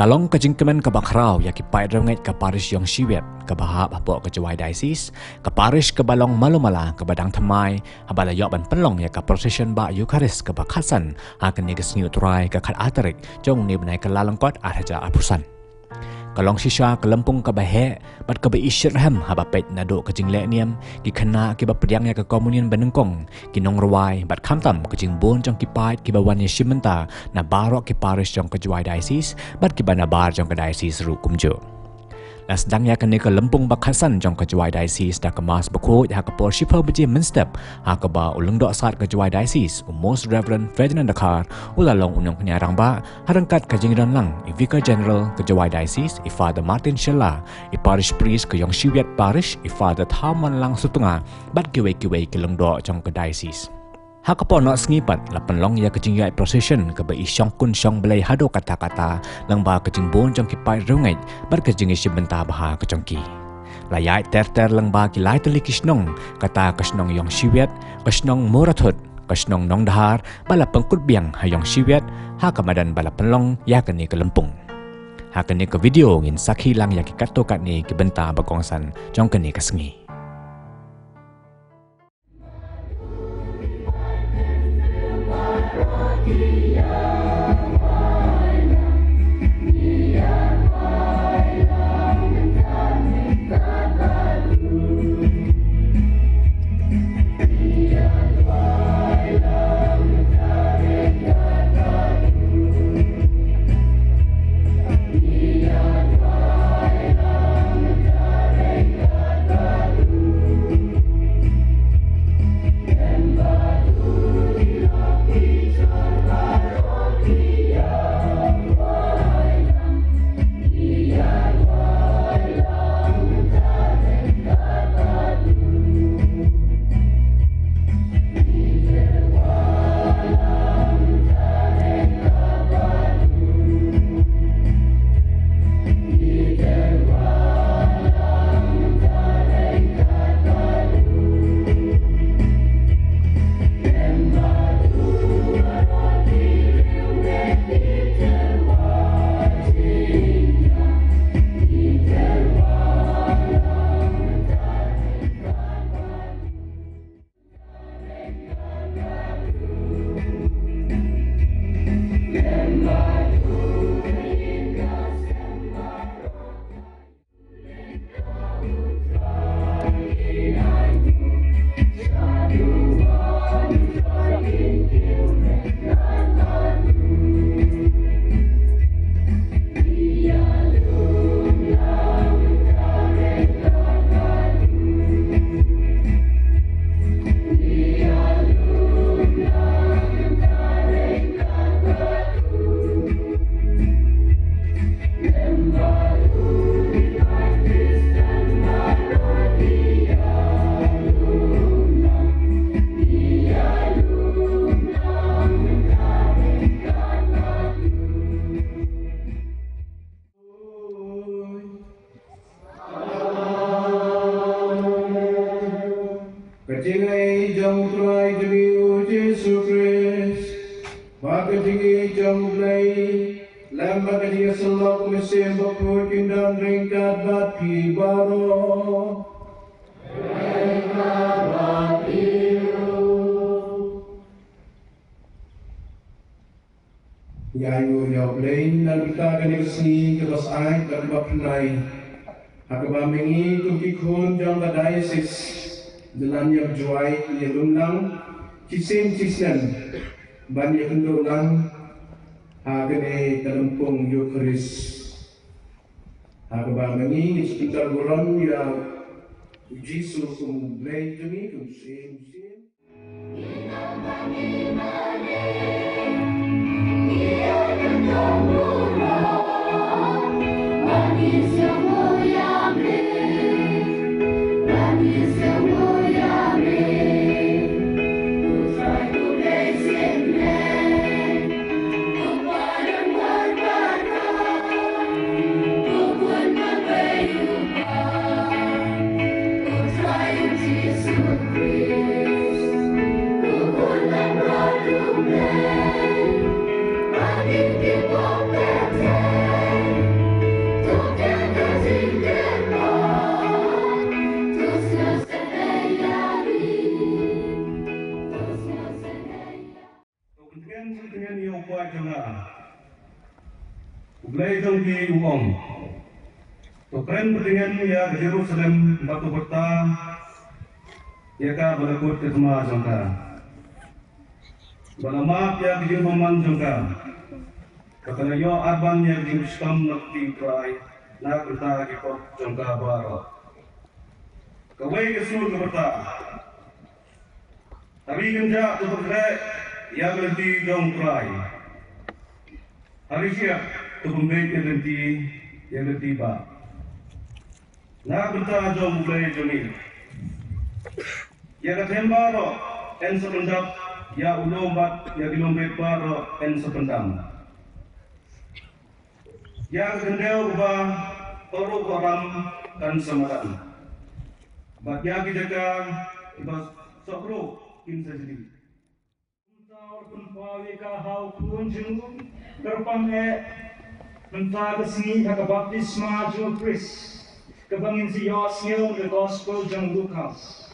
Kalong kejingkemen ke bakrau ya ki pai renget ke parish yang siwet ke bahap hapok ke jawai diocese ke parish ke balong malumala ke badang temai habala yok ban pelong ya ke procession ba Eucharis ke bakhasan akan ni ke sniu trai ke khat atarik jong ni benai ke lalangkot arhaja apusan. Kalong shisha ke lempung ke bahe bat ke beishirham haba pet nado ke jingle niam ki khana ki ba pediang ya ke komunion benengkong ki nong rawai bat khamtam ke jingbon jong ki pait ki ba wan ya shimenta na barok ki parish jong ke jwai diocese bat ki bana bar jong ke diocese ru kumjo. Las dang ya kene ke lempung bakhasan jong ke jwai diocese da ke mas bako ya ke por shipa beje menstep ha ke ba ulung dok sat ke jwai diocese Most Reverend Ferdinand Dakar ulalong unong penyarang ba harangkat ke jingran lang i Vicar General ke jwai diocese i Father Martin Shella i parish priest ke yong shiwet parish i Father Thaman lang sutunga bat kiwe-kiwe ke lung dok jong ke diocese. Hakapo nak sengipat lapan long ya kejing yai procession ke bai syong kun syong belai hado kata-kata lang ba kejing bon jong ki pai rungai bar kejing isi benta baha kejongki. Layai ter-ter lang ba ki lai teli kisnong kata kisnong yong siwet kisnong morathut kisnong nong dahar bala pengkut biang hayong siwet ha kamadan bala penlong ya keni ke lempung. Ha keni ke video ngin sakhi lang ya ki kato kat ni ki benta bagongsan jong keni ke sengi. Kecilai jong trai demi Yesus Kristus, maka tinggi jong play, lama ketika selok mesin bapur kindang ringkat bati baro. Yayu jong play, dan kita akan isi kelas ayat dan bapnai. Hakaba mengi tukikun jong kadaisis. Dalam yang juai yang lunang cisim cisen banyak kendurang agane kalempung Eucharis agaba mengi sekitar bulan ya Yesus kumulai demi kumsim Jesus Christ, who would not kuat jangan. Ublay jong di uong. Tokren berdingan ya ke Jerusalem batu kota. Ya ka balakut ke rumah jangka. Balamap ya ke Jerman jangka. Katanya yo arban ya ke Muslim nakti krai. Nak kita ikut jangka barat. Kawai ke sur ke berta. Tapi kenja tu bergerak ya berhenti jong krai. Hari siap tu pembeli yang berhenti ba. Nak berta jong mulai joni. Ya kathen baro en sependap ya ulombat ya dilompet baro en sependam. Ya kendel ba toro koram dan semadan. Bat ya kita ibas sokro kin sajdi. Untar pempawi ka hau kunjung terpange mentah kesini ka baptisma jo Kris. Kebangin si Yosio the Gospel jang Lukas.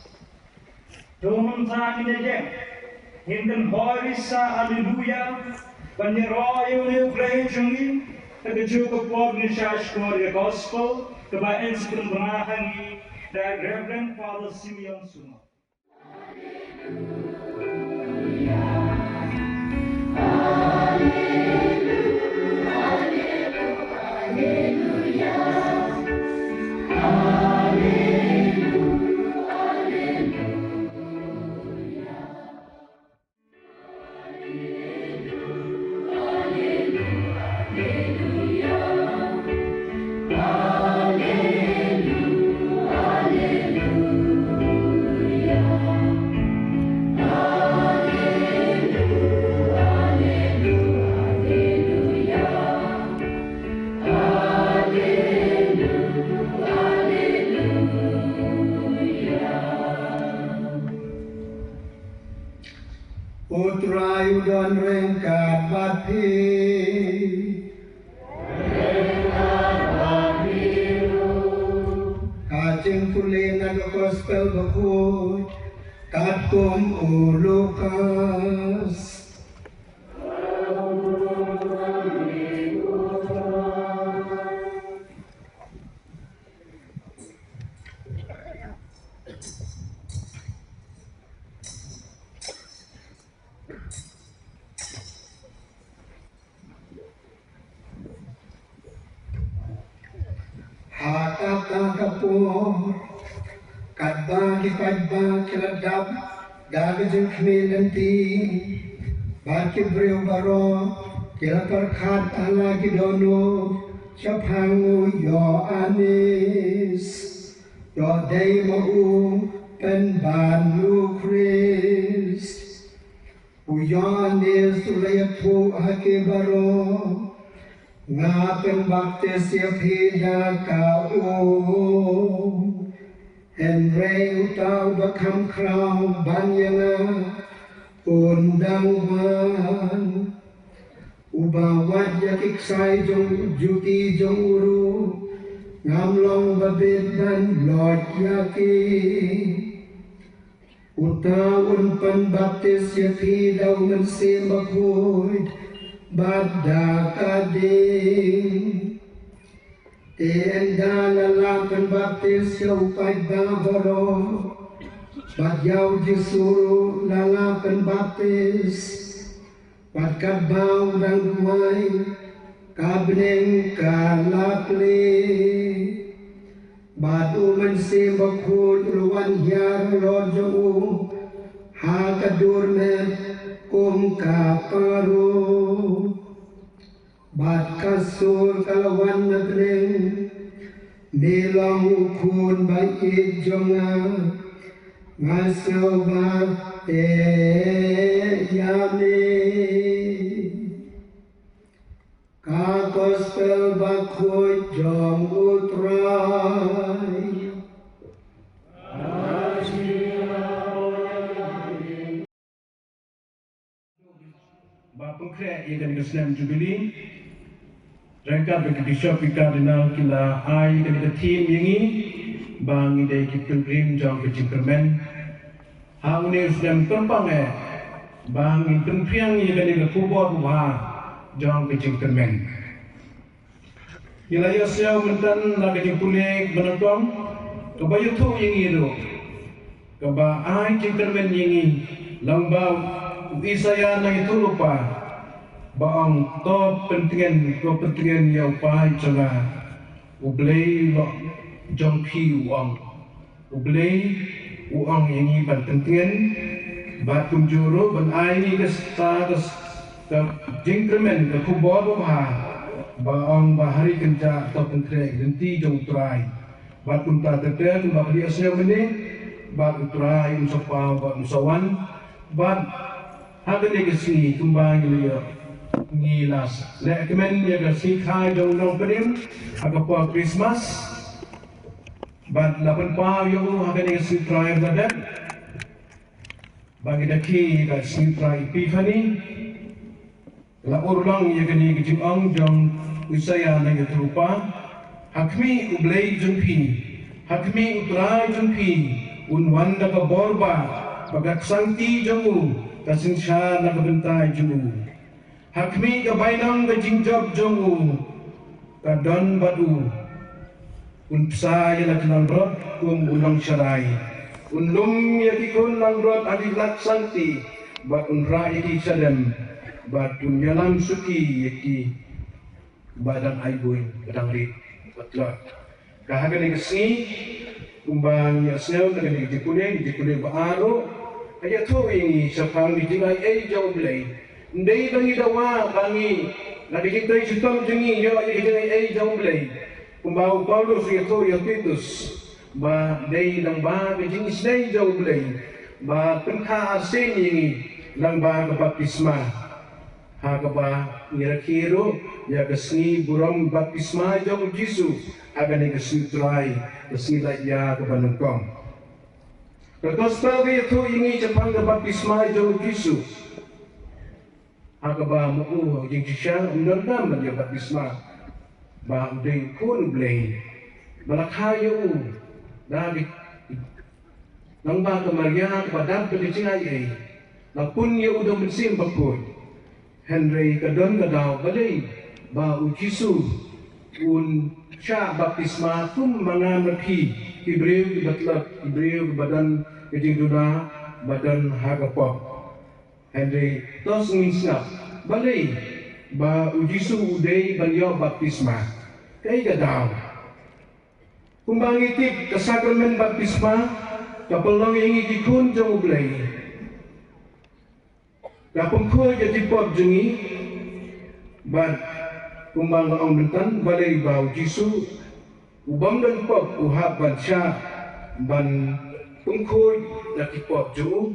Domen tak ini hinden horisa Alleluia banyeroyo ni uklay jangi keju kepor ni shash kumar the Gospel kebaen sepun benahangi dan Reverend Father Simeon Suno. Utrayu dan rengkat bati Kacing kuling ada gospel bakut Katkum ulukas Hakata kapur Kadba di padba keladab Gagajeng kemilanti Baki beriu baro Kila perkat ala gidono Siaphangu yo anis Yo day mau Penban lu Kris Uyanis ulayatu haki baro Ngapen baptis ya pida kau Henry utau bakam krau banyana undangan Ubawat ya kiksai jong juti jong uru Ngamlong babit dan lot yaki Utawun pan baptis ya pida mensim bakuid Bada kading Tienda lalakan baptis Yau paidba baro Badyau jisuru lalakan baptis Badkat bau dan duai Kabning kalapli Badu mensim bakut Ruan hiar lojo Hakadur met Kum kaparu Bat kasur kalawan nagring Nilang ukun bait jonga Ngasaw ba yami Ka gospel bakoy jong utray Bapukre yang Islam Jubilee, rangka bagi Bishop Kardinal kila ai dan tim yangi, bang ide kita pilgrim jauh ke Cipermen, hang ni Islam tumpang bang intun piang ye kani ke kubor wa jong ke jingkermen Ilaya siya mentan na kajing pulik benatong kabayo tu yang itu kaba ay jingkermen yang lamba isaya na itu lupa baang to pentingan ya upai canga ublay jong pi uang ublay uang yang ini ban pentingan bat kunjuru ban ay ni kesta jingkermen ke kubor bah baang bahari kenca atau pentrek genti jong trai bat kunta tete kumba dia asnya meni bat trai unsapa bat musawan bat hagen ni kesini kumba ngilas le kemen ya kasi khai jong nong pedim agapa Christmas bat lapan pa yo hagen ni kesini trai badat bagi daki ka kesini trai Epiphany la urlang ya gani gijing ang jong usaya na yatrupa hakmi ublay jungpi hakmi utray jungpi unwan na kaborba pagaksanti jongu kasinsya na kabentay jongu hakmi kabaynang gajingjob jongu kadon badu unpsa ya naglangrot kum unang syarai unlum yakikun langrot adilak santi bat unra iki sadem bat unyalam suki yaki badan aibuin kadang rit batla kahagan ni kesini kumbang ya sel dengan di jikune baaro aja tu ini sapang di jingai jauh belai ndai bangi dawa bangi lagi kita sistem jengi yo di jingai jauh belai kumbau Paulus ya tu ya Titus ba dai nang ba jingi snai jauh belai ba penkha asin ini nang ba baptisma Hakaba ngirakiro ya kesni buram baptisma jong Jisu agan ni kesni trai kesni ya kebanengkong. Gospel itu ini cepang ke baptisma jong Jisu. Hakaba mu jing jisya undang ya baptisma ba dei kun blei balakhayo dari nang ba ke Maria kepada pencinai ai lapun ya udah mensim bakut Henry kadon kadaw balay ba ujisu un sya baptisma tum mga nakhi Hebreu batlak Hebreu badan kejingduna badan hagapop Henry tos ngisnap balay ba ujisu uday balyo baptisma kay kadaw kung bangitip kasakramen baptisma kapalong yung ikikun jang ublay Kapung ko jadi pop jengi, bad kumbang ang bentan balay bau Jisu, ubang dan pop uhab ban sya ban pungkoy laki pop jo,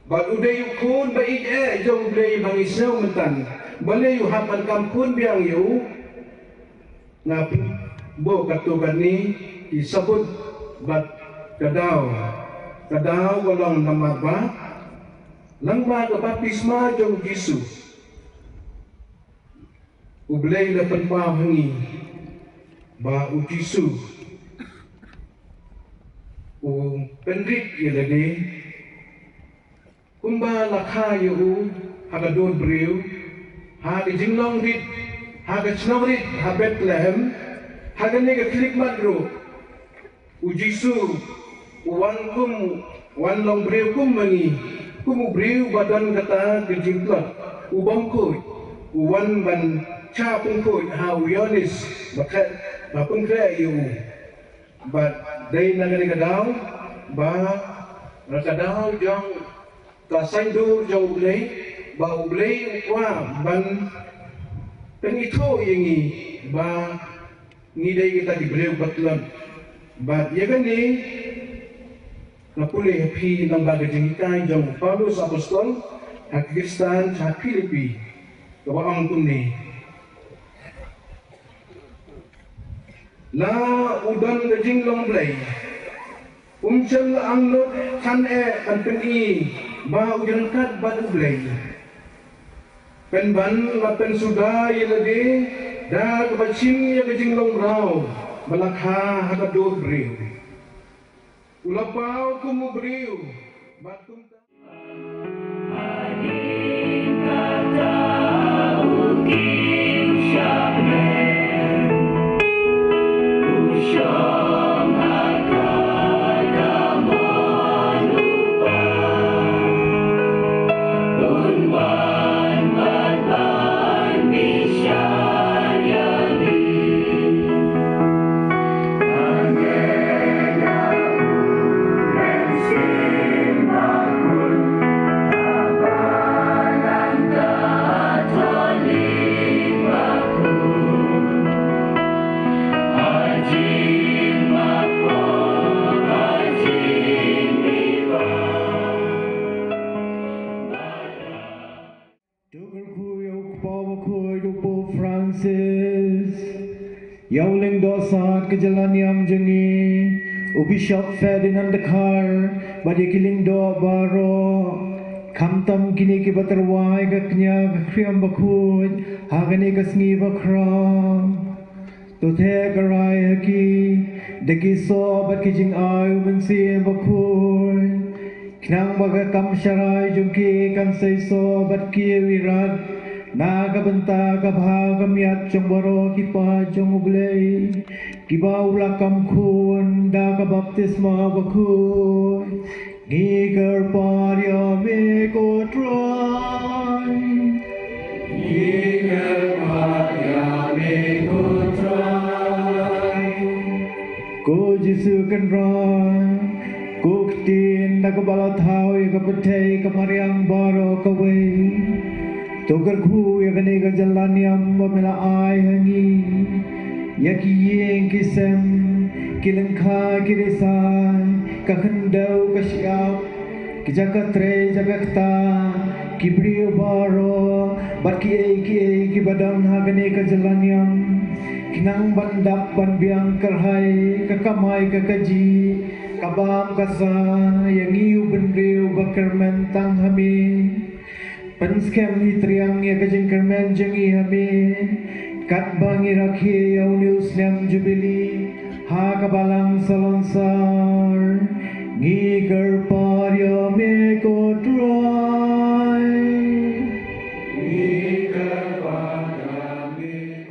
bad uday ukun ba jong uday bang isaw bentan balay uhab ban kampun biang yu, nga bo katugan ni isabot bad kadaw walang namaba. Langma ke baptisma jong Jisu ublay na panpahangi ba u Jisu u penrit yelade kumba lakhayo u hagadon breu haga jinglong rit haga chnawrit ha Bethlehem haga nega klik madro u Jisu wan long breu kum mangi kumubriu badan kata kejingklak ubang koy uwan ban cha pung koy how yonis bakat bapung kre yu but day nagani kadaw ba rakadaw jong kasandu jong ublay ba ublay kwa ban penito yengi ba ngidai kita dibriu batlan but yagani napuli happy ng bagay kay jong Paulus Apostol at Kristan sa Filipi kawaang kunni la udan gajing long blay umsel ang lot kan kan peni ba udan kat bad blay penban la pen suda yelade da kabachim ya gajing long raw malakha hagadod briu Ulapau kumubriu batung Bakoy Rupo Francis Yauling Dosat Kejalan Yam Jengi Bishop Ferdinand Dekar Badi Kiling Do Baro Kamtam Kini Ki Batarwai Gaknya Gakriam Bakoy Hagani Kasngi Bakram Tuthe Garai Haki Deki So Bat Kijing Ayu Bensi Bakoy Knang Baga Kam Sharai Jungki Kan Say So Bat Ki Wirat Naga benta kabha kamyat chong baro kipa chong uglei kiba ula kam khun da ka baptisma bakhu giger parya me ko try giger parya me ko try ko jisu kan rai ko tin da ka bala thau ka pathai ka mariang baro ka wei Togar ku ya gane ga jalan yam mela ai hangi yaki yeng kisem kilengkha kiresai ka khandau ka siap ki jakatre jagakta ki brio baro barki ki badang ha gane ka jalan yam kinang bandap ban biang karhai ka kamai ka kaji kabam kasa yang iu benriu bakar mentang hami Penskem hitriang ya kajeng kermen jengi hame kat bangi rakhi yau news nem jubili ha kabalang salonsar ngiger parya me ko try ngiger parya me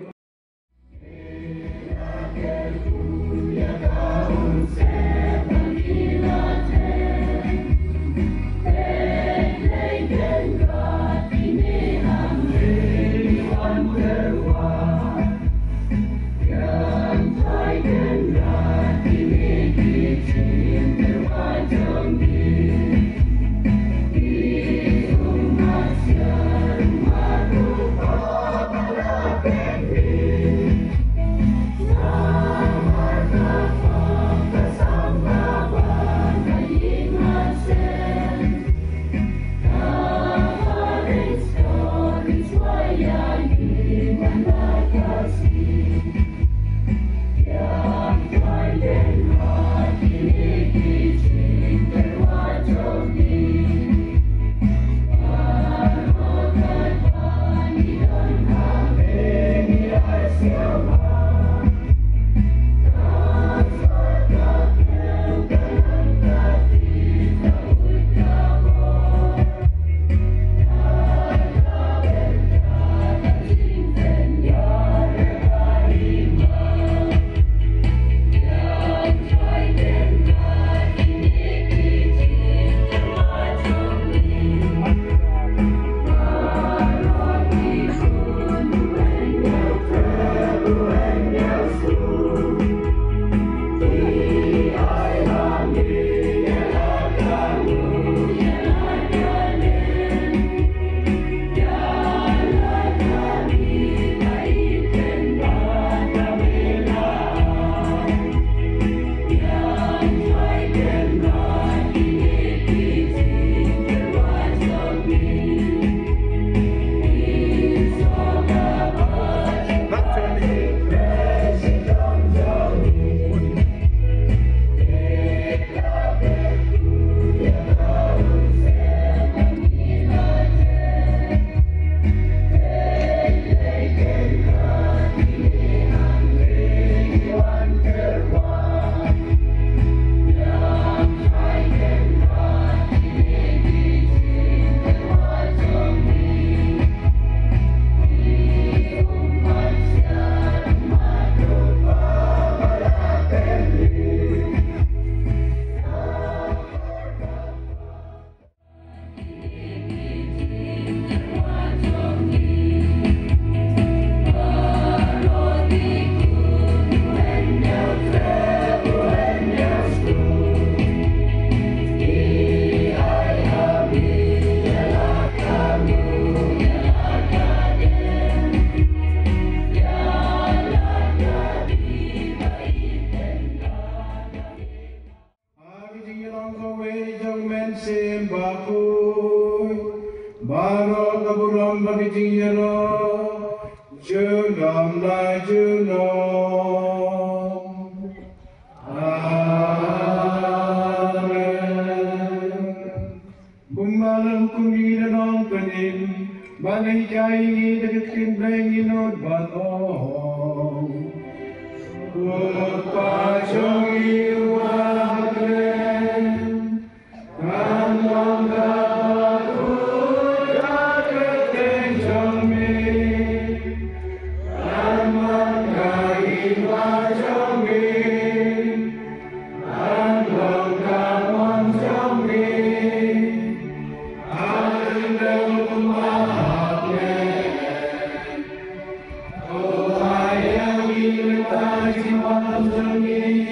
kaburam bagi jiyano, jurnam lai jurnam. Amen. Bumalam kundi danong penin, balai jai dekat kimbleng inod batong. Kupacong iwagren, kanwang kapatut kaketeng jami, kanwang kaiwa jami, kanwang kapang jami, andang kumahapnen, oh ayang ilita jimbang jami,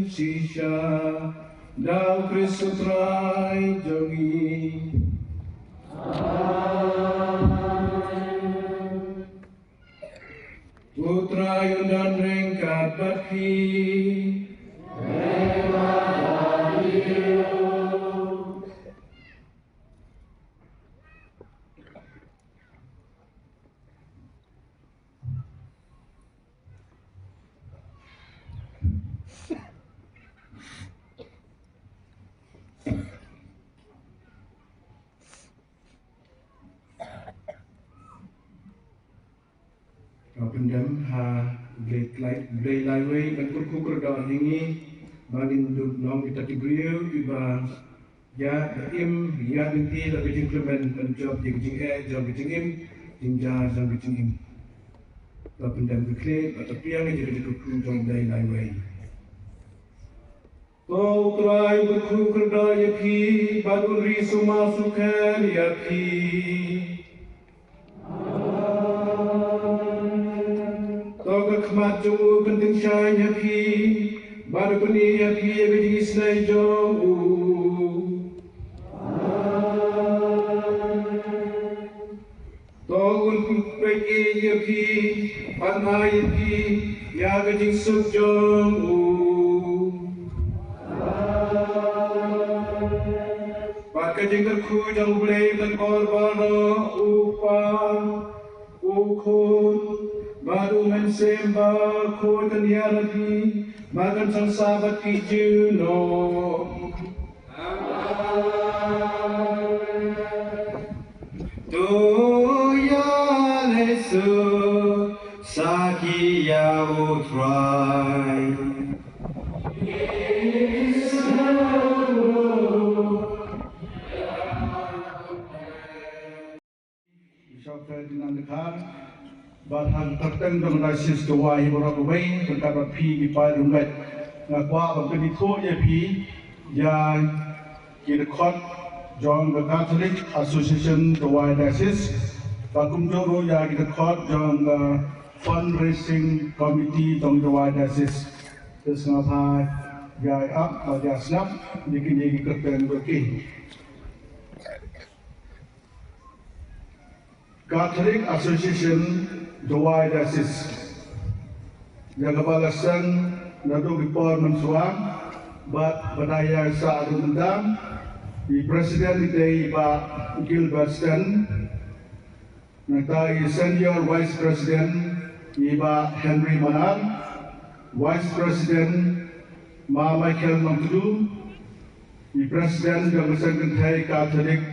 Shisha, Dao Krisutrai Jogi. Putra Yundan Ringkat Bakhi. Pendam ha blay laiway dan kurku kerda hingi balin duk long kita tibriu iba ya im ya binti la bijing klemen dan job di bijing job bijing im tinja jam bijing im ba pendam kekle ba tapiang jadi kurku jong blay laiway Kau terai berku kerdaya pi, badun risu masukan ya pi. Kau kekhmat jauh penting syai ya pi, baru peni ya pi ya bidi isnai jauh. Kau pun pergi ya pi, panai ya pi, ya bidi suk jauh. Kajengker ku jang boleh berkorban upah ukun baru mensembah ku keniarati makan sang sahabat kijuno. Tuya lesu sakia utrai. Ferdinand Dekar, bahan terteng dengan rasis doa ibu rabu bayi, berkabat pi di pai rumbat, ngakwa berkini tu ya pi, yang kira kot, John the Catholic Association doa rasis, bakum joro ya kira kot, John the fundraising committee dong doa rasis, terus ngapa ya up, ya snap, bikin jadi kerten berkini. Catholic Association Dawai Dasis yang kepalasan nado bipor mensuam bat badaya saat undang di Presiden di Pak Gilbertston nanti Senior Vice President Iba Henry Manar, Vice President Ma Michael Mangkudu, di Presiden yang Kesentai Catholic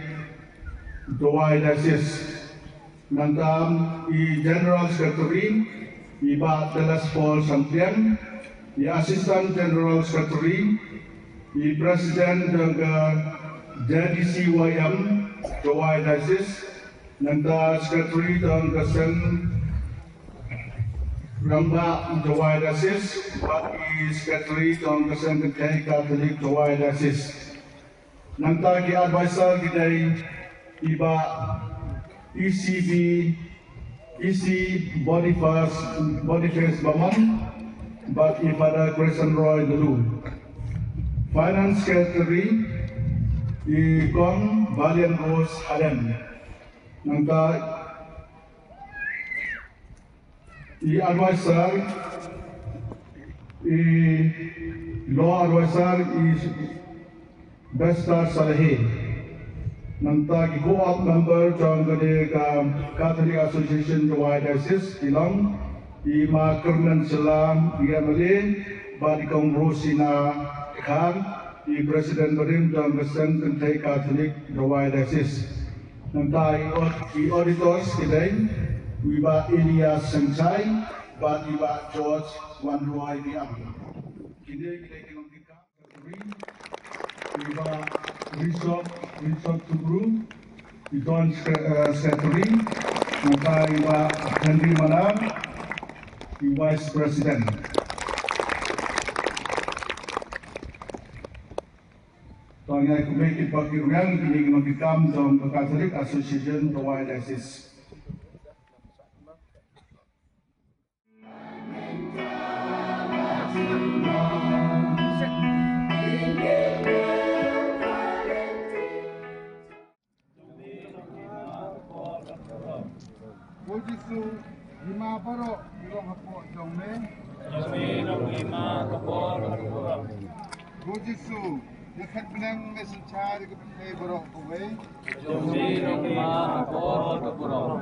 Dawai Dasis nantam i General Secretary Iba Telas Paul Sampian, i Assistant General Secretary, i Presiden dan JDCYM Dawai Dasis, nanta Secretary dan Kesen Ramba Dawai Dasis, bagi Secretary dan Kesen Ketai Katolik Dawai Dasis, nanta ki advisor kita Iba ECB, EC Boniface Bamon, but Ipada Crescent Roy dulu. Finance Secretary, Ikon Valiant Rose Adam. Nangka, advisor, law advisor is Besta Salehi. Nanta ki co-op member trong the Catholic Association Dawai Dasis Ilong Ima Kernan Salam Iamale Badikong Rosina Khan di Presiden Berim trong Kesen Kentai Catholic Dawai Dasis Nanta i auditors today Iba Elias Sensai Bad Iba George Wanroy Diam Kini kita kilong kita Iba Resort Tugru, Don Secretary, maka Iba Henry Manar, Vice President. Tanya kumekit pagkirungan, kining magikam sa Catholic Association Dawai Dasis. Jisu lima paro irong hapo jongme. Lima kapor kapor. Jisu dekat benang mesincar ke pentai borok kowe. Lima kapor kapor.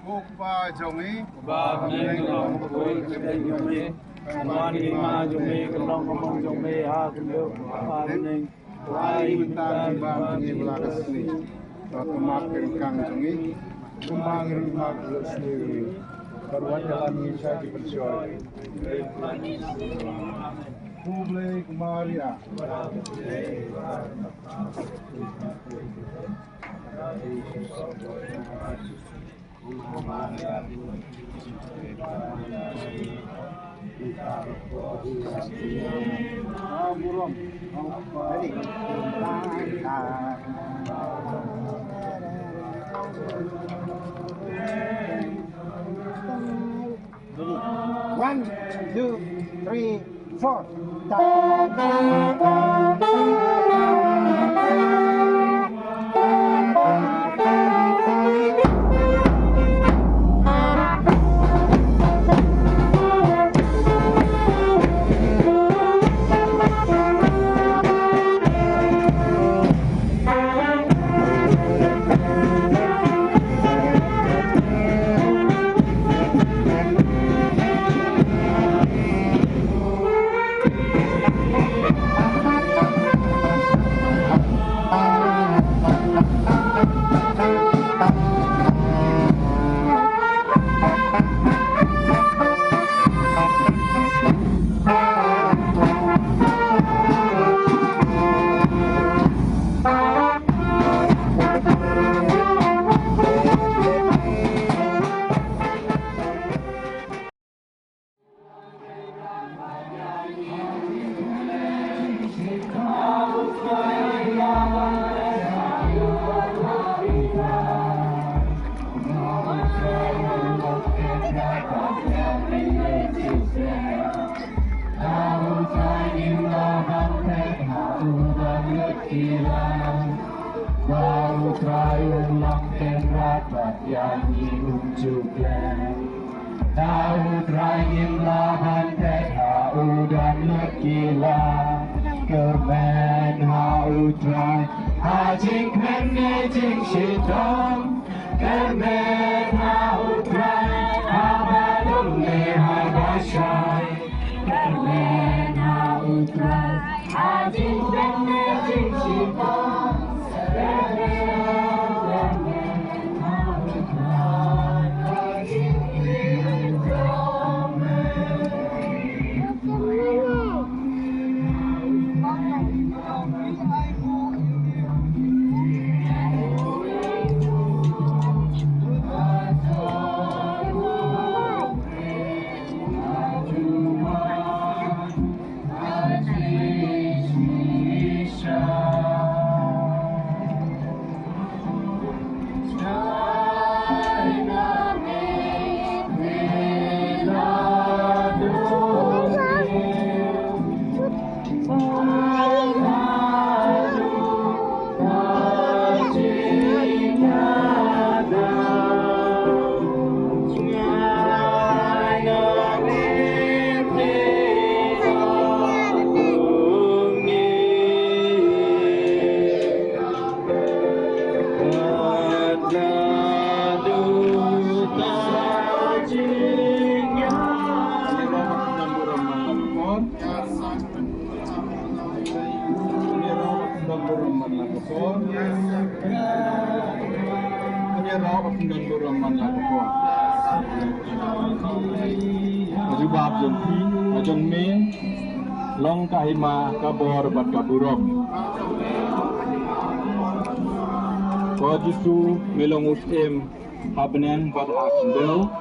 Kokpa jongi. Ba benang long kowe kedai jome. Wan lima jome kelong ngomong jome ha kendo. Ba benang. Ai bentar tiba ni belakas ni. Suatu makan kang jongi. Kumang rumah sendiri. Baruan jalan bisa dipercayai. Publik Maria. Amuro Rom. Ready? One, two, three, four. Long kahima kabor bat kaburok. Ko jisu melong usem habnen bat akndel.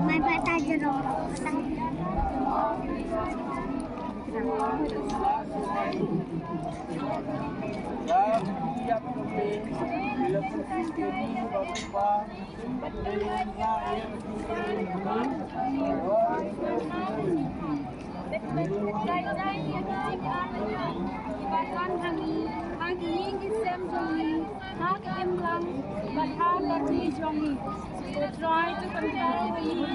May bata jeruk. Try to compare everything.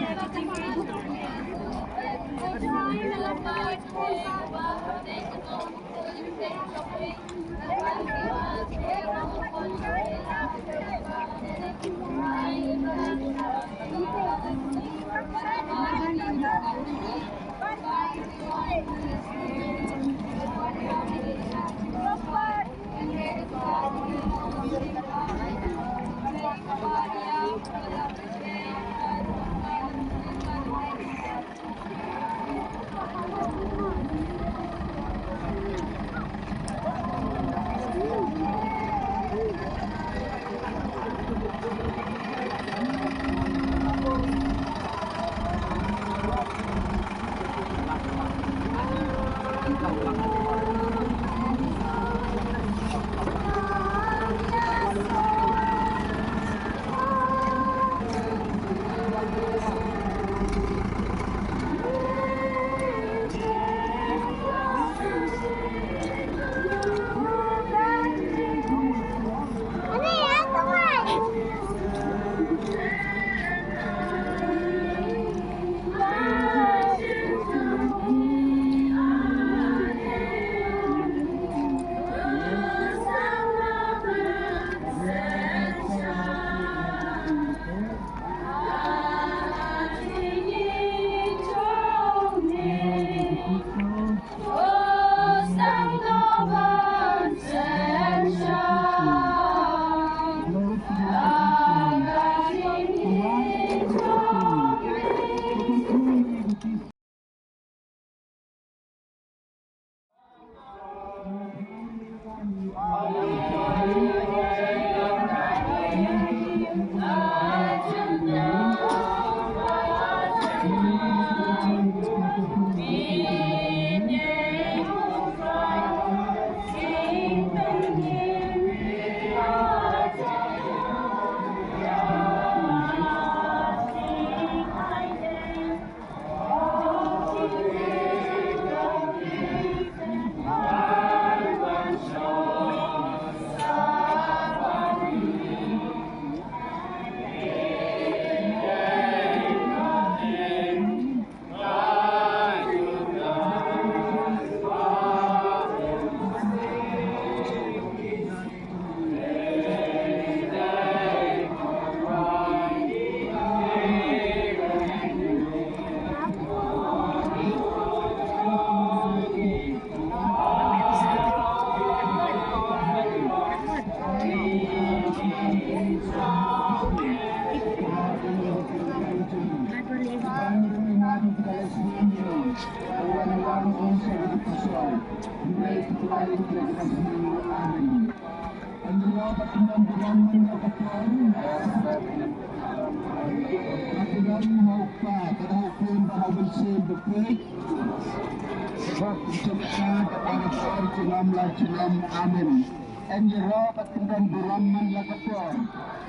Amin. En Eropa tinggal beraman la kapor.